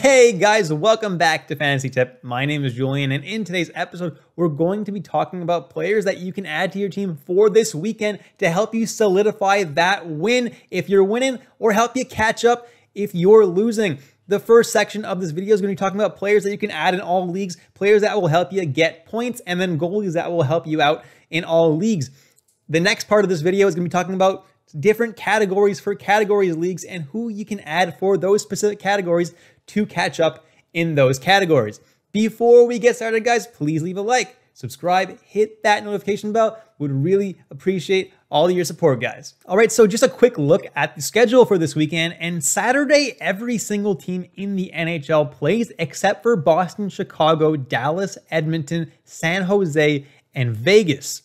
Hey guys, welcome back to Fantasy Tip. My name is Julian, and in today's episode, we're going to be talking about players that you can add to your team for this weekend to help you solidify that win if you're winning, or help you catch up if you're losing. The first section of this video is going to be talking about players that you can add in all leagues, players that will help you get points, and then goalies that will help you out in all leagues. The next part of this video is going to be talking about different categories for categories leagues and who you can add for those specific categories to catch up in those categories. Before we get started, guys, please leave a like, subscribe, hit that notification bell. Would really appreciate all of your support, guys. All right, so just a quick look at the schedule for this weekend. And Saturday, every single team in the NHL plays except for Boston, Chicago, Dallas, Edmonton, San Jose, and Vegas.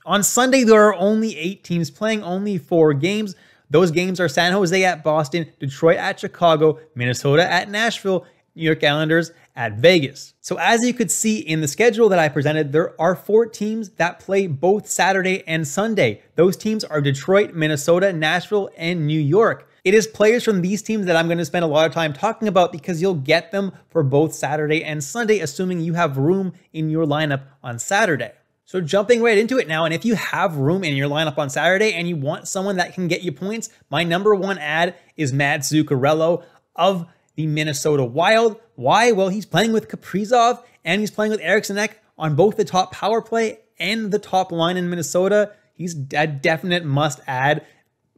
On Sunday, there are only 8 teams playing, only 4 games. Those games are San Jose at Boston, Detroit at Chicago, Minnesota at Nashville, New York Islanders at Vegas. So as you could see in the schedule that I presented, there are 4 teams that play both Saturday and Sunday. Those teams are Detroit, Minnesota, Nashville, and New York. It is players from these teams that I'm going to spend a lot of time talking about because you'll get them for both Saturday and Sunday, assuming you have room in your lineup on Saturday. So jumping right into it now, and if you have room in your lineup on Saturday and you want someone that can get you points, my number 1 ad is Matt Zuccarello of the Minnesota Wild. Why? Well, he's playing with Kaprizov and he's playing with Eriksson Ek on both the top power play and the top line in Minnesota. He's a definite must add,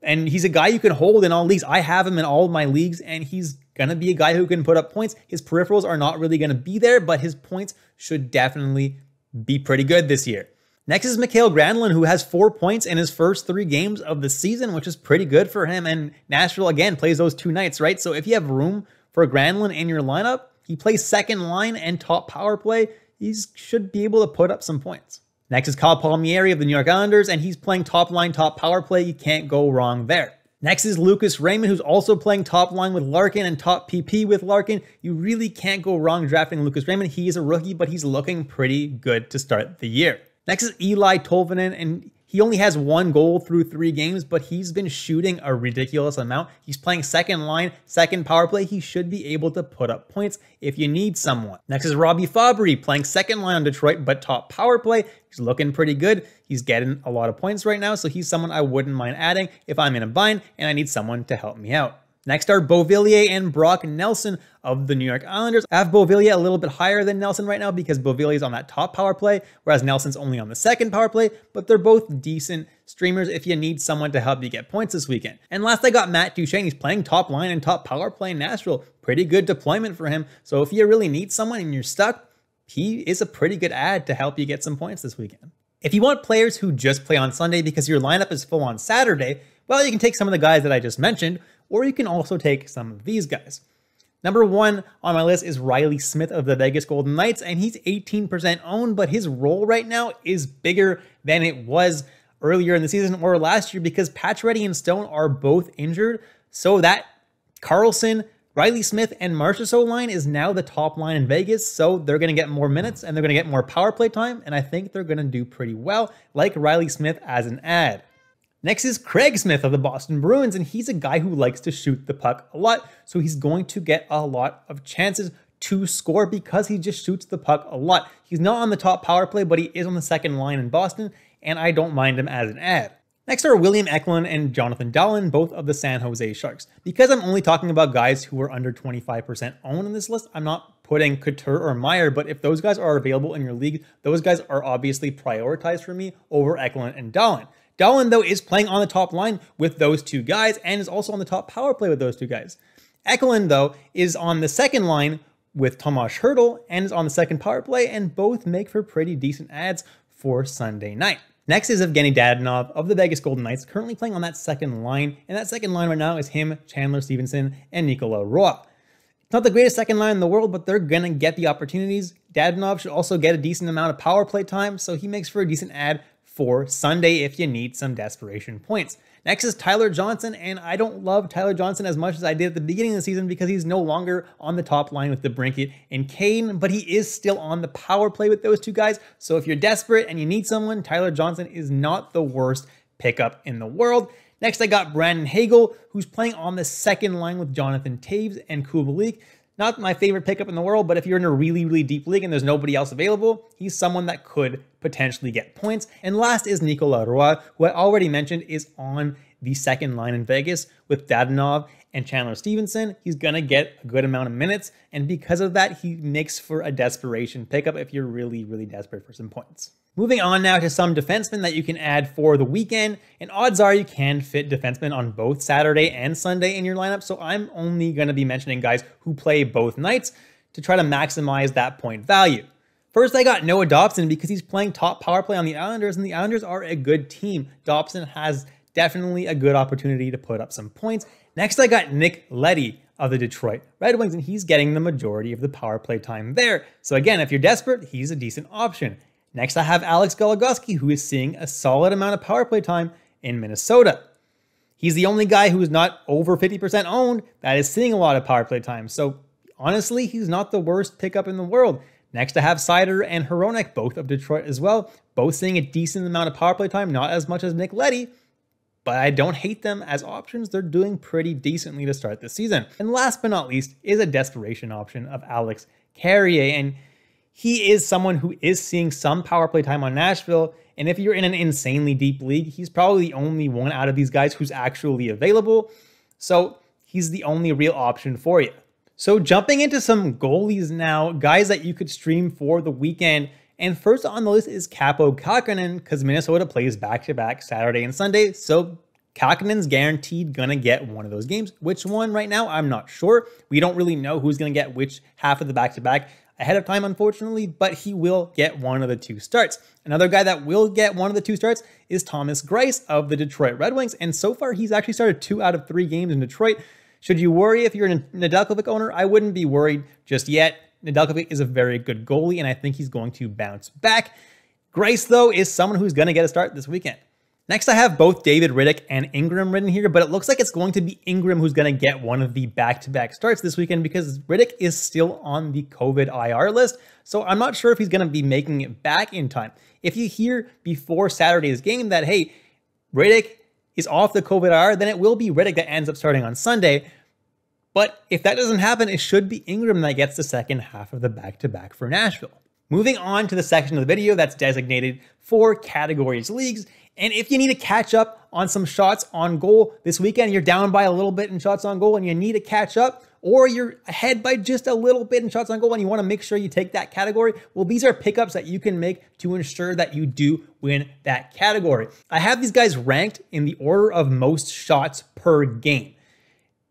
and he's a guy you can hold in all leagues. I have him in all of my leagues, and he's going to be a guy who can put up points. His peripherals are not really going to be there, but his points should definitely be pretty good this year. Next is Mikael Granlund, who has 4 points in his first 3 games of the season, which is pretty good for him. And Nashville, again, plays those 2 nights, right? So if you have room for Granlund in your lineup, he plays second line and top power play. He should be able to put up some points. Next is Kyle Palmieri of the New York Islanders, and he's playing top line, top power play. You can't go wrong there. Next is Lucas Raymond, who's also playing top line with Larkin and top PP with Larkin. You really can't go wrong drafting Lucas Raymond. He is a rookie, but he's looking pretty good to start the year. Next is Eli Tolvanen, and he only has 1 goal through 3 games, but he's been shooting a ridiculous amount. He's playing second line, second power play. He should be able to put up points if you need someone. Next is Robbie Fabry, playing second line on Detroit, but top power play. He's looking pretty good. He's getting a lot of points right now, so he's someone I wouldn't mind adding if I'm in a bind and I need someone to help me out. Next are Beauvillier and Brock Nelson of the New York Islanders. I have Beauvillier a little bit higher than Nelson right now because Beauvillier is on that top power play, whereas Nelson's only on the second power play, but they're both decent streamers if you need someone to help you get points this weekend. And last, I got Matt Duchene. He's playing top line and top power play in Nashville. Pretty good deployment for him. So if you really need someone and you're stuck, he is a pretty good ad to help you get some points this weekend. If you want players who just play on Sunday because your lineup is full on Saturday, well, you can take some of the guys that I just mentioned, or you can also take some of these guys. Number 1 on my list is Riley Smith of the Vegas Golden Knights, and he's 18% owned, but his role right now is bigger than it was earlier in the season or last year because Pacioretty and Stone are both injured. So that Carlson, Riley Smith, and Marchessault line is now the top line in Vegas, so they're going to get more minutes and they're going to get more power play time, and I think they're going to do pretty well, like Riley Smith as an ad. Next is Craig Smith of the Boston Bruins, and he's a guy who likes to shoot the puck a lot, so he's going to get a lot of chances to score because he just shoots the puck a lot. He's not on the top power play, but he is on the second line in Boston, and I don't mind him as an ad. Next are William Eklund and Jonathan Dahlen, both of the San Jose Sharks. Because I'm only talking about guys who are under 25% owned in this list, I'm not putting Couture or Meyer, but if those guys are available in your league, those guys are obviously prioritized for me over Eklund and Dahlen. Dahlen, though, is playing on the top line with those 2 guys and is also on the top power play with those 2 guys. Eklund, though, is on the second line with Tomas Hertl and is on the second power play, and both make for pretty decent ads for Sunday night. Next is Evgeny Dadonov of the Vegas Golden Knights, currently playing on that second line, and that second line right now is him, Chandler Stevenson, and Nicolas Roy. It's not the greatest second line in the world, but they're going to get the opportunities. Dadonov should also get a decent amount of power play time, so he makes for a decent ad for Sunday if you need some desperation points. Next is Tyler Johnson, and I don't love Tyler Johnson as much as I did at the beginning of the season because he's no longer on the top line with DeBrincat and Kane, but he is still on the power play with those 2 guys. So if you're desperate and you need someone, Tyler Johnson is not the worst pickup in the world. Next, I got Brandon Hagel, who's playing on the second line with Jonathan Toews and Kubalik. Not my favorite pickup in the world, but if you're in a really, really deep league and there's nobody else available, he's someone that could potentially get points. And last is Nicolas Roy, who I already mentioned is on the second line in Vegas with Dadonov and Chandler Stevenson. He's going to get a good amount of minutes, and because of that, he makes for a desperation pickup if you're really, really desperate for some points. Moving on now to some defensemen that you can add for the weekend, and odds are you can fit defensemen on both Saturday and Sunday in your lineup, so I'm only going to be mentioning guys who play both nights to try to maximize that point value. First, I got Noah Dobson because he's playing top power play on the Islanders, and the Islanders are a good team. Dobson has definitely a good opportunity to put up some points. Next, I got Nick Leddy of the Detroit Red Wings, and he's getting the majority of the power play time there. So again, if you're desperate, he's a decent option. Next, I have Alex Goligoski, who is seeing a solid amount of power play time in Minnesota. He's the only guy who is not over 50% owned that is seeing a lot of power play time. So honestly, he's not the worst pickup in the world. Next, I have Sider and Hronek, both of Detroit as well, both seeing a decent amount of power play time, not as much as Nick Leddy, but I don't hate them as options. They're doing pretty decently to start this season. And last but not least is a desperation option of Alex Carrier. And he is someone who is seeing some power play time on Nashville. And if you're in an insanely deep league, he's probably the only one out of these guys who's actually available. So he's the only real option for you. So jumping into some goalies now, guys that you could stream for the weekend. And first on the list is Kaapo Kähkönen, because Minnesota plays back-to-back Saturday and Sunday. So Kähkönen's guaranteed going to get one of those games. Which one right now, I'm not sure. We don't really know who's going to get which half of the back-to-back ahead of time, unfortunately, but he will get one of the two starts. Another guy that will get one of the two starts is Thomas Greiss of the Detroit Red Wings. And so far, he's actually started 2 out of 3 games in Detroit. Should you worry if you're a Nedeljkovic owner? I wouldn't be worried just yet. Nedeljkovic is a very good goalie, and I think he's going to bounce back. Greiss, though, is someone who's going to get a start this weekend. Next, I have both David Rittich and Ingram written here, but it looks like it's going to be Ingram who's going to get one of the back-to-back starts this weekend because Rittich is still on the COVID IR list, so I'm not sure if he's going to be making it back in time. If you hear before Saturday's game that, hey, Rittich is off the COVID IR, then it will be Rittich that ends up starting on Sunday. But if that doesn't happen, it should be Ingram that gets the second half of the back-to-back for Nashville. Moving on to the section of the video that's designated for categories leagues. And if you need to catch up on some shots on goal this weekend, you're down by a little bit in shots on goal and you need to catch up, or you're ahead by just a little bit in shots on goal and you want to make sure you take that category, well, these are pickups that you can make to ensure that you do win that category. I have these guys ranked in the order of most shots per game.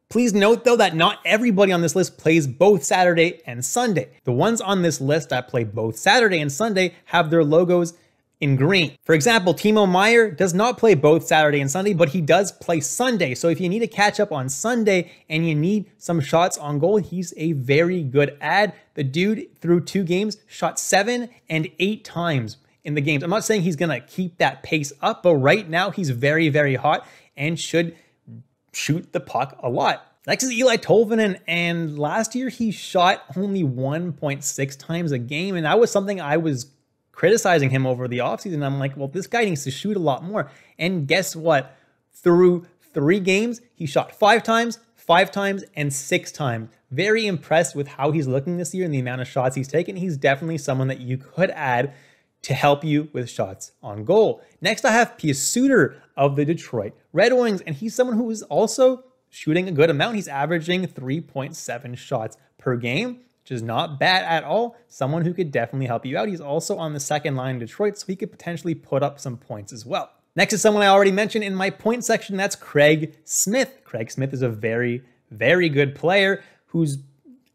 Please note, though, that not everybody on this list plays both Saturday and Sunday. The ones on this list that play both Saturday and Sunday have their logos in green. For example, Timo Meier does not play both Saturday and Sunday, but he does play Sunday. So if you need to catch up on Sunday and you need some shots on goal, he's a very good ad. The dude, through 2 games, shot 7 and 8 times in the games. I'm not saying he's going to keep that pace up, but right now he's very, very hot and should shoot the puck a lot. Next is Eli Tolvanen, and last year he shot only 1.6 times a game, and that was something I was criticizing him over the offseason. I'm like, well, this guy needs to shoot a lot more. And guess what? Through 3 games, he shot 5 times, 5 times, and 6 times. Very impressed with how he's looking this year and the amount of shots he's taken. He's definitely someone that you could add to help you with shots on goal. Next, I have Pius Suter of the Detroit Red Wings, and he's someone who is also shooting a good amount. He's averaging 3.7 shots per game, which is not bad at all. Someone who could definitely help you out. He's also on the second line in Detroit, so he could potentially put up some points as well. Next is someone I already mentioned in my point section. That's Craig Smith. Craig Smith is a very, very good player who's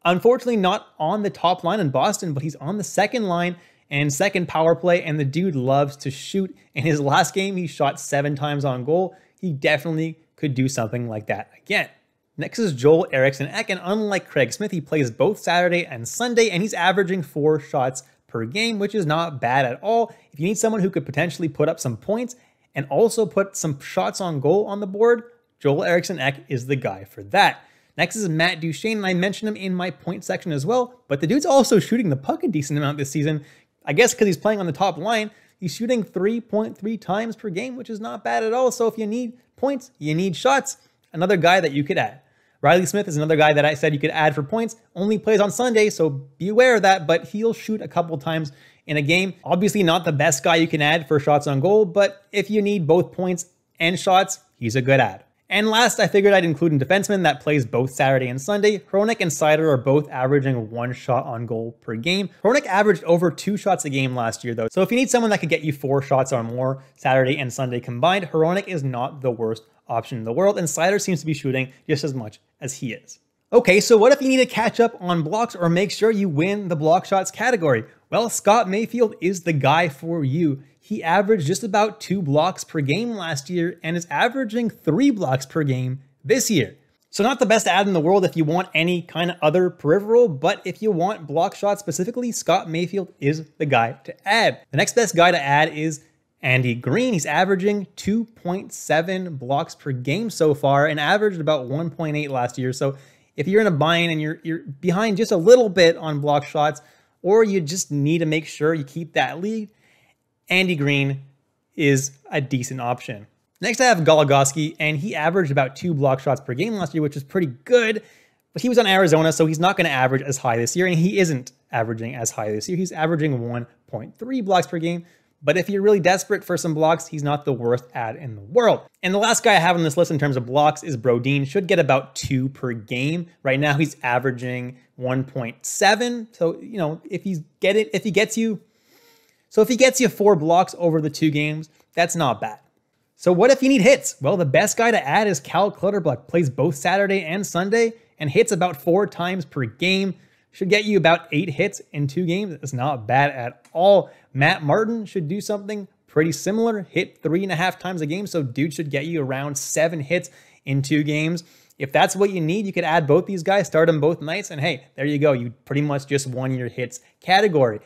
unfortunately not on the top line in Boston, but he's on the second line and second power play, and the dude loves to shoot. In his last game, he shot 7 times on goal. He definitely could do something like that again. Next is Joel Eriksson Ek, and unlike Craig Smith, he plays both Saturday and Sunday, and he's averaging 4 shots per game, which is not bad at all. If you need someone who could potentially put up some points and also put some shots on goal on the board, Joel Eriksson Ek is the guy for that. Next is Matt Duchene, and I mentioned him in my point section as well, but the dude's also shooting the puck a decent amount this season. I guess because he's playing on the top line, he's shooting 3.3 times per game, which is not bad at all. So if you need points, you need shots, another guy that you could add. Riley Smith is another guy that I said you could add for points. Only plays on Sunday, so be aware of that, but he'll shoot a couple times in a game. Obviously not the best guy you can add for shots on goal, but if you need both points and shots, he's a good add. And last, I figured I'd include a defenseman that plays both Saturday and Sunday. Hronek and Seider are both averaging 1 shot on goal per game. Hronek averaged over 2 shots a game last year, though. So if you need someone that could get you 4 shots or more Saturday and Sunday combined, Hronek is not the worst option in the world, and Seider seems to be shooting just as much as he is. Okay, so what if you need to catch up on blocks or make sure you win the block shots category? Well, Scott Mayfield is the guy for you. He averaged just about 2 blocks per game last year and is averaging 3 blocks per game this year. So not the best ad in the world if you want any kind of other peripheral, but if you want block shots specifically, Scott Mayfield is the guy to add. The next best guy to add is Andy Green. He's averaging 2.7 blocks per game so far and averaged about 1.8 last year. So if you're in a bind and you're behind just a little bit on block shots, or you just need to make sure you keep that lead, Andy Green is a decent option. Next, I have Goligoski, and he averaged about 2 block shots per game last year, which is pretty good. But he was on Arizona, so he's not going to average as high this year, and he isn't averaging as high this year. He's averaging 1.3 blocks per game. But if you're really desperate for some blocks, he's not the worst ad in the world. And the last guy I have on this list in terms of blocks is Brodin. Should get about 2 per game. Right now, he's averaging 1.7. So, you know, if he gets you 4 blocks over the 2 games, that's not bad. So what if you need hits? Well, the best guy to add is Cal Clutterbuck. Plays both Saturday and Sunday and hits about 4 times per game. Should get you about 8 hits in 2 games. That's not bad at all. Matt Martin should do something pretty similar. Hit 3.5 times a game. So dude should get you around 7 hits in 2 games. If that's what you need, you could add both these guys, start them both nights, and hey, there you go. You pretty much just won your hits category.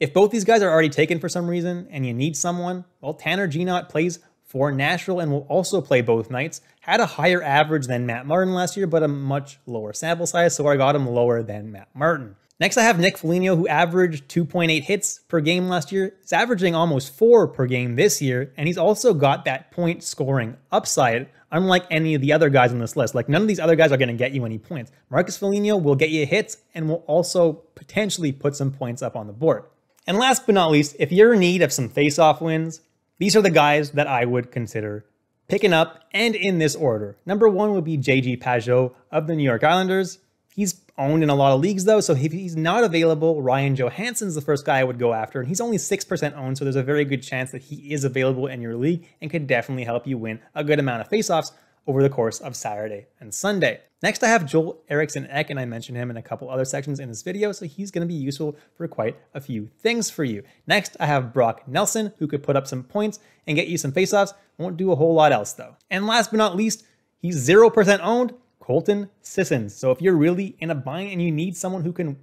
If both these guys are already taken for some reason and you need someone, well, Tanner Ginott plays for Nashville and will also play both nights. Had a higher average than Matt Martin last year, but a much lower sample size, so I got him lower than Matt Martin. Next, I have Nick Foligno, who averaged 2.8 hits per game last year. He's averaging almost 4 per game this year, and he's also got that point scoring upside, unlike any of the other guys on this list. Like, none of these other guys are going to get you any points. Marcus Foligno will get you hits and will also potentially put some points up on the board. And last but not least, if you're in need of some face-off wins, these are the guys that I would consider picking up, and in this order. Number 1 would be JG Pageau of the New York Islanders. He's owned in a lot of leagues though, so if he's not available, Ryan Johansson's the first guy I would go after, and he's only 6% owned, so there's a very good chance that he is available in your league and could definitely help you win a good amount of faceoffs over the course of Saturday and Sunday. Next, I have Joel Eriksson Ek, and I mentioned him in a couple other sections in this video, so he's going to be useful for quite a few things for you. Next, I have Brock Nelson, who could put up some points and get you some faceoffs. Won't do a whole lot else, though. And last but not least, he's 0% owned, Colton Sissons. So if you're really in a bind and you need someone who can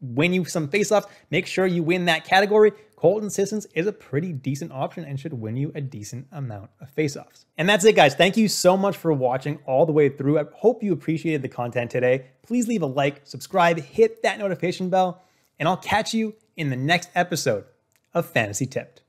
win you some faceoffs, make sure you win that category. Colton Sissons is a pretty decent option and should win you a decent amount of faceoffs. And that's it, guys. Thank you so much for watching all the way through. I hope you appreciated the content today. Please leave a like, subscribe, hit that notification bell, and I'll catch you in the next episode of Fantasy Tipped.